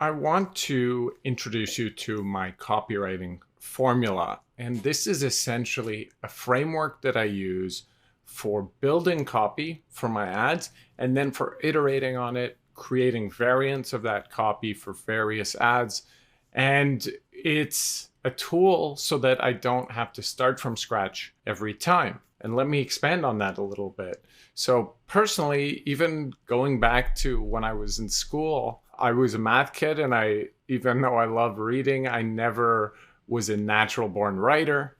I want to introduce you to my copywriting formula. And this is essentially a framework that I use for building copy for my ads and then for iterating on it, creating variants of that copy for various ads. And it's a tool so that I don't have to start from scratch every time. And let me expand on that a little bit. So personally, even going back to when I was in school, I was a math kid, and even though I love reading, I never was a natural born writer.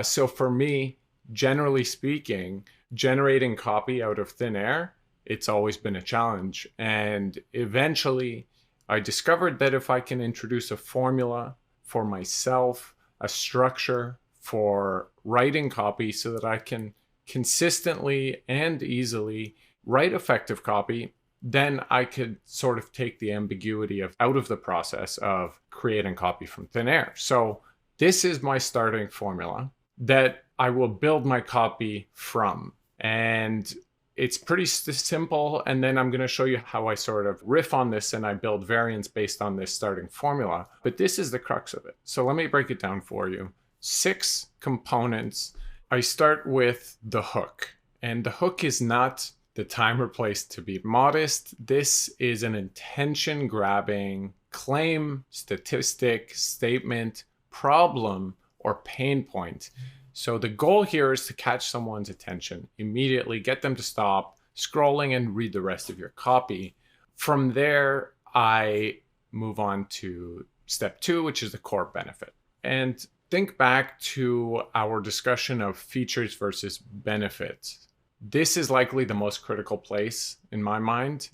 So for me, generally speaking, generating copy out of thin air, it's always been a challenge. And eventually I discovered that if I can introduce a formula for myself, a structure for writing copy so that I can consistently and easily write effective copy, then I could sort of take the ambiguity out of the process of creating copy from thin air. So this is my starting formula that I will build my copy from. And it's pretty simple. And then I'm going to show you how I sort of riff on this and I build variants based on this starting formula. But this is the crux of it. So let me break it down for you. 6 components. I start with the hook. And the hook is not the time or place to be modest. This is an intention grabbing claim, statistic, statement, problem, or pain point. So the goal here is to catch someone's attention, immediately get them to stop scrolling and read the rest of your copy. From there, I move on to step 2, which is the core benefit. And think back to our discussion of features versus benefits. This is likely the most critical place in my mind.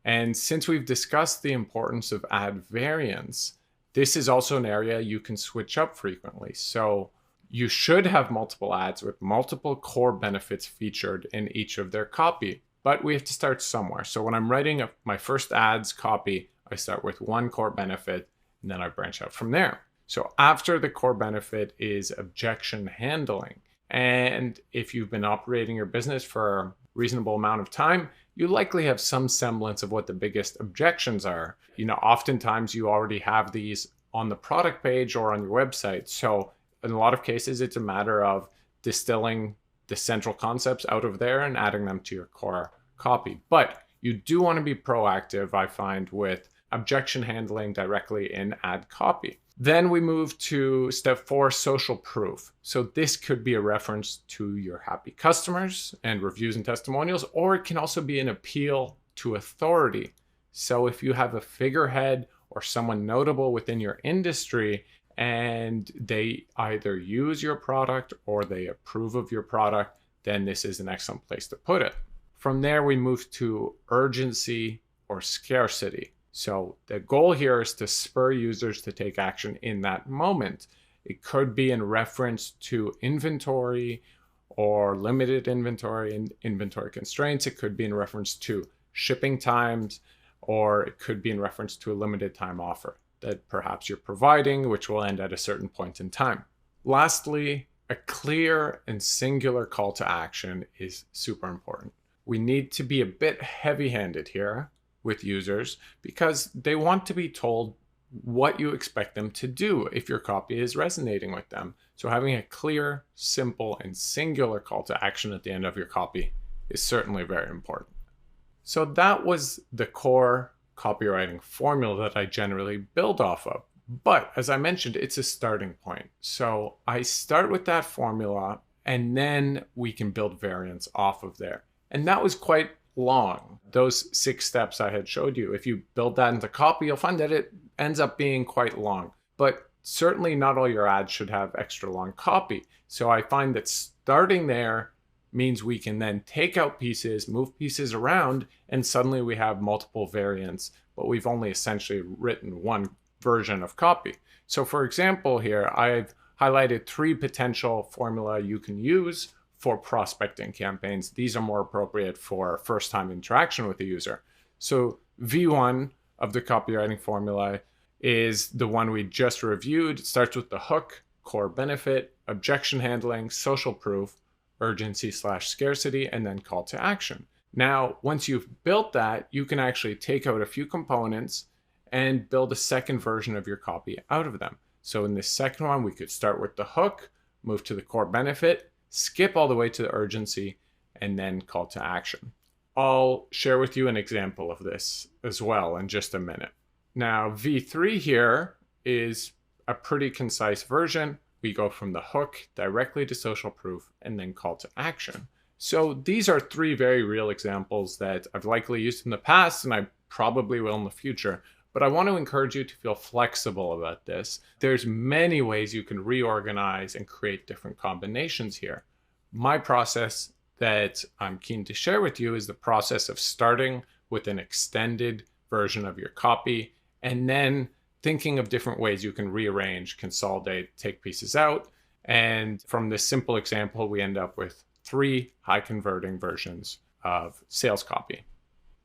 And since we've discussed the importance of ad variants, this is also an area you can switch up frequently. So you should have multiple ads with multiple core benefits featured in each of their copy, but we have to start somewhere. So when I'm writing my first ads copy, I start with one core benefit and then I branch out from there. So after the core benefit is objection handling. And if you've been operating your business for a reasonable amount of time, you likely have some semblance of what the biggest objections are. Oftentimes you already have these on the product page or on your website. So in a lot of cases, it's a matter of distilling the central concepts out of there and adding them to your core copy. But you do want to be proactive, I find, with objection handling directly in ad copy. Then we move to step 4, social proof. So this could be a reference to your happy customers and reviews and testimonials, or it can also be an appeal to authority. So if you have a figurehead or someone notable within your industry and they either use your product or they approve of your product, then this is an excellent place to put it. From there, we move to urgency or scarcity. So the goal here is to spur users to take action in that moment. It could be in reference to inventory or limited inventory and inventory constraints. It could be in reference to shipping times, or it could be in reference to a limited time offer that perhaps you're providing, which will end at a certain point in time. Lastly, a clear and singular call to action is super important. We need to be a bit heavy-handed here with users because they want to be told what you expect them to do if your copy is resonating with them. So having a clear, simple, and singular call to action at the end of your copy is certainly very important. So that was the core copywriting formula that I generally build off of. But as I mentioned, it's a starting point. So I start with that formula and then we can build variants off of there. And that was quite long. Those 6 steps I had showed you, if you build that into copy, you'll find that it ends up being quite long. But certainly not all your ads should have extra long copy. So I find that starting there means we can then take out pieces, move pieces around, and suddenly we have multiple variants, but we've only essentially written one version of copy. So for example here, I've highlighted 3 potential formula you can use for prospecting campaigns. These are more appropriate for first-time interaction with the user. So V1 of the copywriting formula is the one we just reviewed. It starts with the hook, core benefit, objection handling, social proof, urgency/scarcity, and then call to action. Now, once you've built that, you can actually take out a few components and build a second version of your copy out of them. So in this second one, we could start with the hook, move to the core benefit, skip all the way to the urgency, and then call to action. I'll share with you an example of this as well in just a minute. Now, V3 here is a pretty concise version. We go from the hook directly to social proof and then call to action. So these are three very real examples that I've likely used in the past and I probably will in the future. But I want to encourage you to feel flexible about this. There's many ways you can reorganize and create different combinations here. My process that I'm keen to share with you is the process of starting with an extended version of your copy and then thinking of different ways you can rearrange, consolidate, take pieces out. And from this simple example, we end up with 3 high converting versions of sales copy.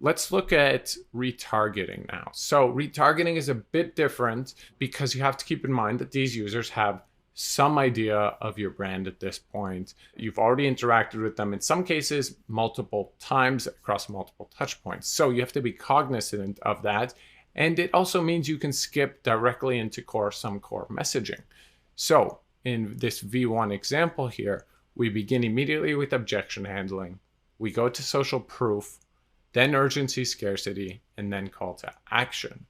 Let's look at retargeting now. So retargeting is a bit different because you have to keep in mind that these users have some idea of your brand at this point. You've already interacted with them in some cases multiple times across multiple touch points. So you have to be cognizant of that. And it also means you can skip directly into some core messaging. So in this V1 example here, we begin immediately with objection handling. We go to social proof, then urgency, scarcity, and then call to action.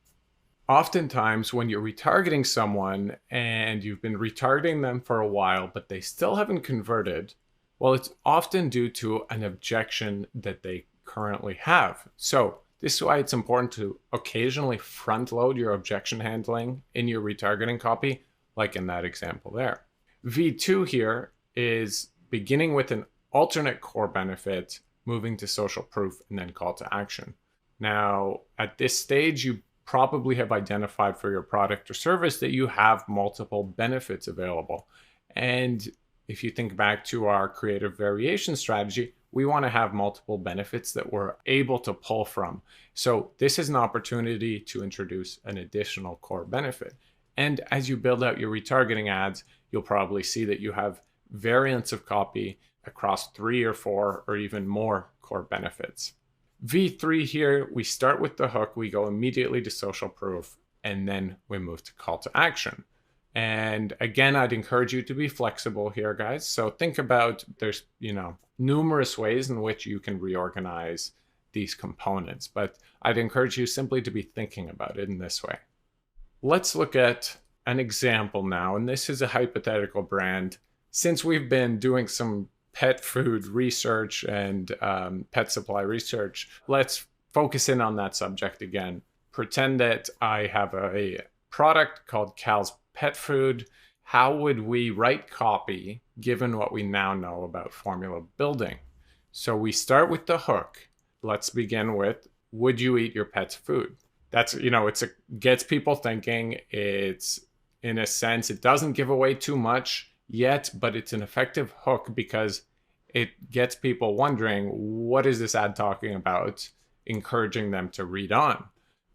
Oftentimes when you're retargeting someone and you've been retargeting them for a while, but they still haven't converted, well, it's often due to an objection that they currently have. So this is why it's important to occasionally front load your objection handling in your retargeting copy, like in that example there. V2 here is beginning with an alternate core benefit, moving to social proof, and then call to action. Now, at this stage, you probably have identified for your product or service that you have multiple benefits available. And if you think back to our creative variation strategy, we want to have multiple benefits that we're able to pull from. So this is an opportunity to introduce an additional core benefit. And as you build out your retargeting ads, you'll probably see that you have variants of copy across 3 or 4 or even more core benefits. V3 here, we start with the hook, we go immediately to social proof, and then we move to call to action. And again, I'd encourage you to be flexible here, guys. So think about there's, numerous ways in which you can reorganize these components, but I'd encourage you simply to be thinking about it in this way. Let's look at an example now, and this is a hypothetical brand. Since we've been doing some pet food research and pet supply research, let's focus in on that subject again. Pretend that I have a product called Cal's Pet Food. How would we write copy given what we now know about formula building? So we start with the hook. Let's begin with, would you eat your pet's food? That's, gets people thinking. It's, in a sense, it doesn't give away too much yet, but it's an effective hook because it gets people wondering, what is this ad talking about? Encouraging them to read on.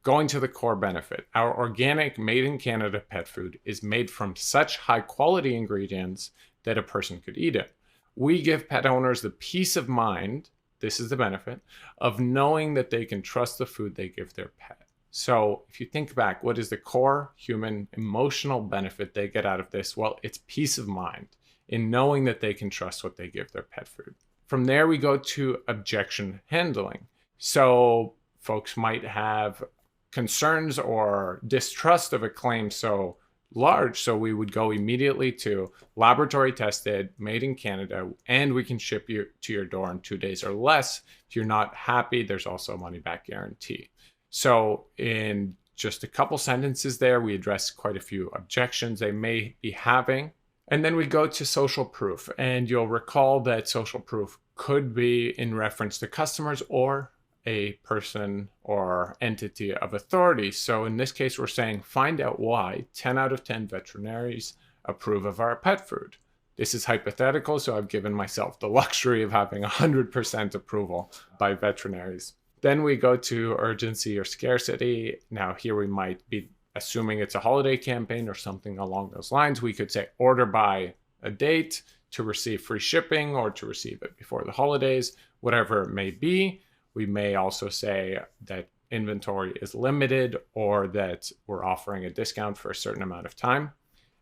Going to the core benefit, our organic made in Canada pet food is made from such high quality ingredients that a person could eat it. We give pet owners the peace of mind, this is the benefit, of knowing that they can trust the food they give their pet. So if you think back, what is the core human emotional benefit they get out of this? Well, it's peace of mind in knowing that they can trust what they give their pet food. From there, we go to objection handling. So folks might have concerns or distrust of a claim so large, so we would go immediately to laboratory tested, made in Canada, and we can ship you to your door in 2 days or less. If you're not happy, there's also a money back guarantee. So in just a couple sentences there, we address quite a few objections they may be having. And then we go to social proof, and you'll recall that social proof could be in reference to customers or a person or entity of authority. So in this case, we're saying, find out why 10 out of 10 veterinaries approve of our pet food. This is hypothetical, so I've given myself the luxury of having 100% approval by veterinaries. Then we go to urgency or scarcity. Now here we might be assuming it's a holiday campaign or something along those lines. We could say order by a date to receive free shipping or to receive it before the holidays, whatever it may be. We may also say that inventory is limited or that we're offering a discount for a certain amount of time.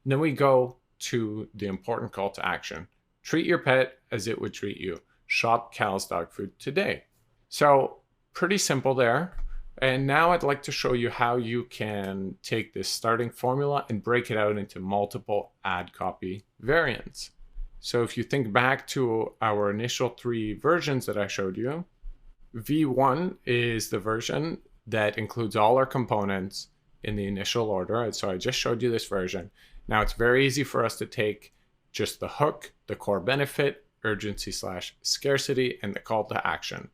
And then we go to the important call to action. Treat your pet as it would treat you. Shop Cal's dog food today. So pretty simple there. And now I'd like to show you how you can take this starting formula and break it out into multiple ad copy variants. So if you think back to our initial 3 versions that I showed you, V1 is the version that includes all our components in the initial order. And so I just showed you this version. Now it's very easy for us to take just the hook, the core benefit, urgency/scarcity, and the call to action.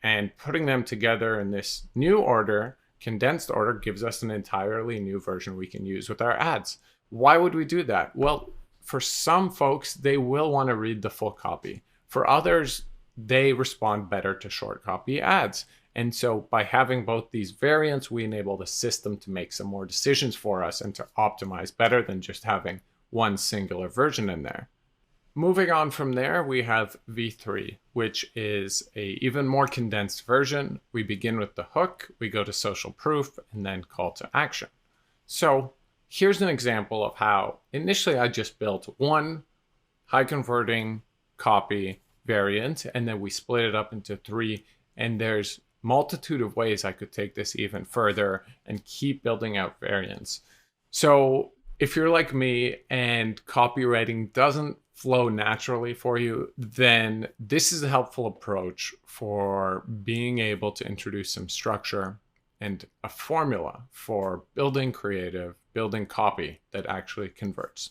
And putting them together in this new order, condensed order, gives us an entirely new version we can use with our ads. Why would we do that? Well, for some folks, they will want to read the full copy. For others, they respond better to short copy ads. And so by having both these variants, we enable the system to make some more decisions for us and to optimize better than just having one singular version in there. Moving on from there, we have V3, which is a even more condensed version. We begin with the hook, we go to social proof, and then call to action. So here's an example of how initially I just built one high converting copy variant, and then we split it up into 3, and there's multitude of ways I could take this even further and keep building out variants. So if you're like me and copywriting doesn't flow naturally for you, then this is a helpful approach for being able to introduce some structure and a formula for building creative, building copy that actually converts.